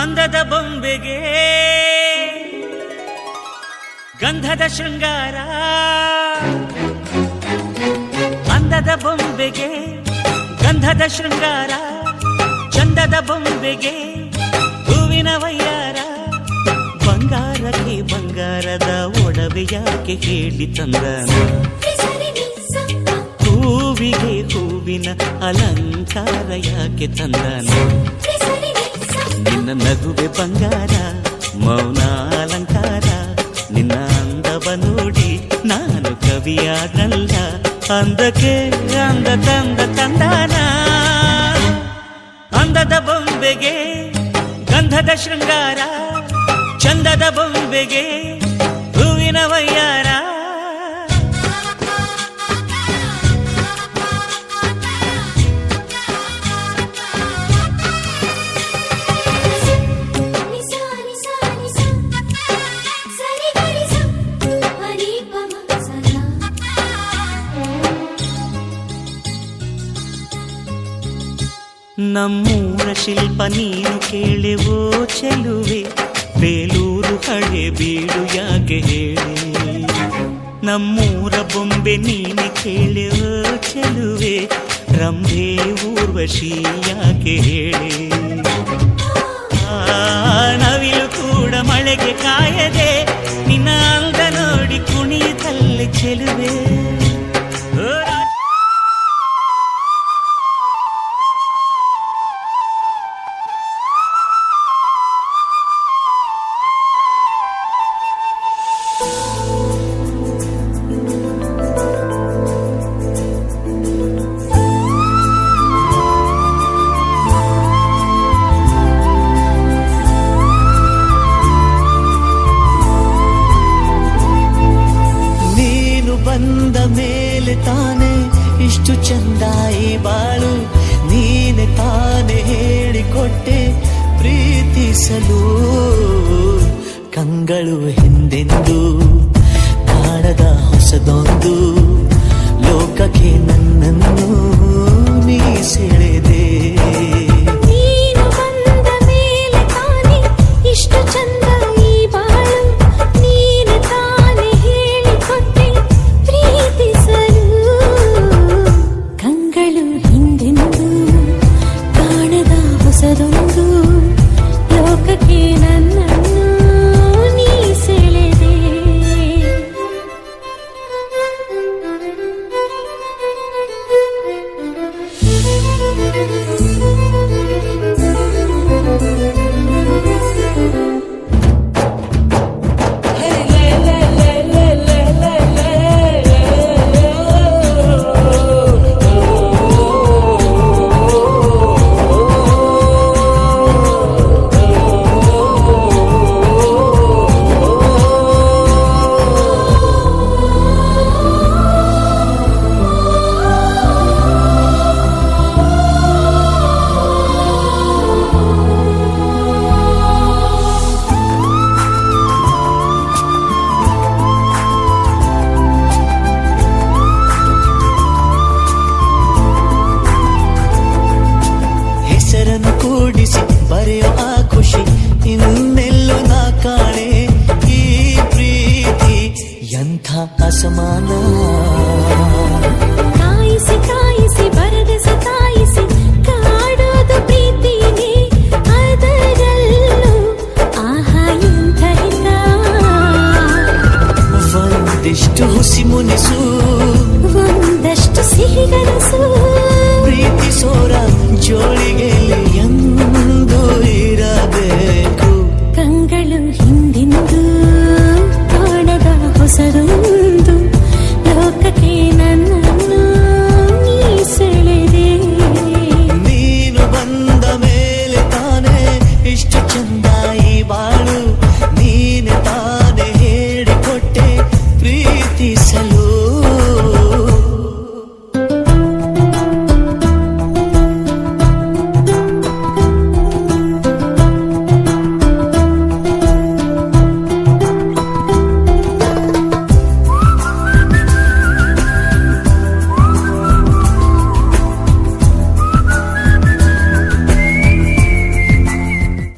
ಅಂದದ ಬೊಂಬೆಗೆ ಗಂಧದ ಶೃಂಗಾರ, ಅಂದದ ಬೊಂಬೆಗೆ ಗಂಧದ ಶೃಂಗಾರ, ಚಂದದ ಬೊಂಬೆಗೆ ಹೂವಿನ ವಯ್ಯಾರ. ಬಂಗಾರಕ್ಕೆ ಬಂಗಾರದ ಒಡವೆ ಯಾಕೆ ಹೇಳಿ ತಂದನು, ಹೂವಿಗೆ ಹೂವಿನ ಅಲಂಕಾರ ಯಾಕೆ ತಂದನು. ನಿನ್ನ ನಗುವೆ ಬಂಗಾರ, ಮೌನ ಅಲಂಕಾರ, ನಿನ್ನ ಅಂದವ ನೋಡಿ ನಾನು ಕವಿಯಾಗಲ್ಲ. ಅಂದಕ್ಕೆ ಅಂದ ತಂದ ತಂದಾನ, ಅಂದದ ಬೊಂಬೆಗೆ ಗಂಧದ ಶೃಂಗಾರ, ಚಂದದ ಬೊಂಬೆಗೆ ಹೂವಿನ ವಯ್ಯಾರ. ನಮ್ಮೂರ ಶಿಲ್ಪ ನೀನು ಕೇಳೆವೋ ಚೆಲುವೆ, ಬೇಲೂರು ಹಳೆ ಬೀಡು ಯಾಕೆ ಹೇಳಿ. ನಮ್ಮೂರ ಬೊಂಬೆ ನೀನೆ ಕೇಳೆವೋ ಚೆಲುವೆ, ರಂಭೆ ಊರ್ವಶಿ ಯಾಕೆ ಹೇಳಿ. ನವಿಲು ಕೂಡ ಮಳೆಗೆ ಕಾಯದೆ ನಿನ್ನ ಅಂದ ನೋಡಿ ಕುಣಿಯುತ್ತಲ್ಲಿ ಚೆಲುವೆ. ಬಂದ ಮೇಲೆ ತಾನೆ ಇಷ್ಟು ಚಂದಾಯಿ ಬಾಳು, ನೀನೆ ತಾನೆ ಹೇಳಿಕೊಟ್ಟೆ ಪ್ರೀತಿಸಲು. ಕಂಗಳು ಹಿಂದೆಂದು ಕಾಣದ ಹೊಸದೊಂದು ಲೋಕಕ್ಕೆ ನನ್ನನ್ನು ನೀ ಸೆಳೆದೆ. ನೀನು ಬಂದ ಮೇಲೆ ತಾನೆ ಇಷ್ಟು ಚಂದ ಈ ಬಾಳು, ನೀನೆ ತಾನೆ ಹೇಳಿಕೊಟ್ಟೆ ಪ್ರೀತಿಸಲು. ಕಂಗಳು ಹಿಂದೆಂದು ಕಾಣದ ಹೊಸದೊಂದು ಲೋಕಕ್ಕೆ ನನ್ನನ್ನು ನೀ ಸೆಳೆದೆ. ಕೂಡಿಸಿ ಬರೆಯೋ ಆ ಖುಷಿ ಇನ್ನೆಲ್ಲೋ ನಾ ಕಾಣೆ. ಈ ಪ್ರೀತಿ ಎಂಥ ಅಸಮಾನ, ಕಾಯಿಸಿ ಕಾಯಿಸಿ ಬರದ ಸತಾಯಿಸಿ ಕಾಡೋದು ಪ್ರೀತಿನೇ, ಅದರಲ್ಲೂ ಆಹಾ ಎಂಥ ಹಿತ. ಒಂದಿಷ್ಟು ಹುಸಿ ಮುನಿಸು, ಒಂದಷ್ಟು ಸಿಹಿಗನಸು, ಪ್ರೀತಿಸೋರ ಜೋಳಿಗೆಯಲ್ಲಿ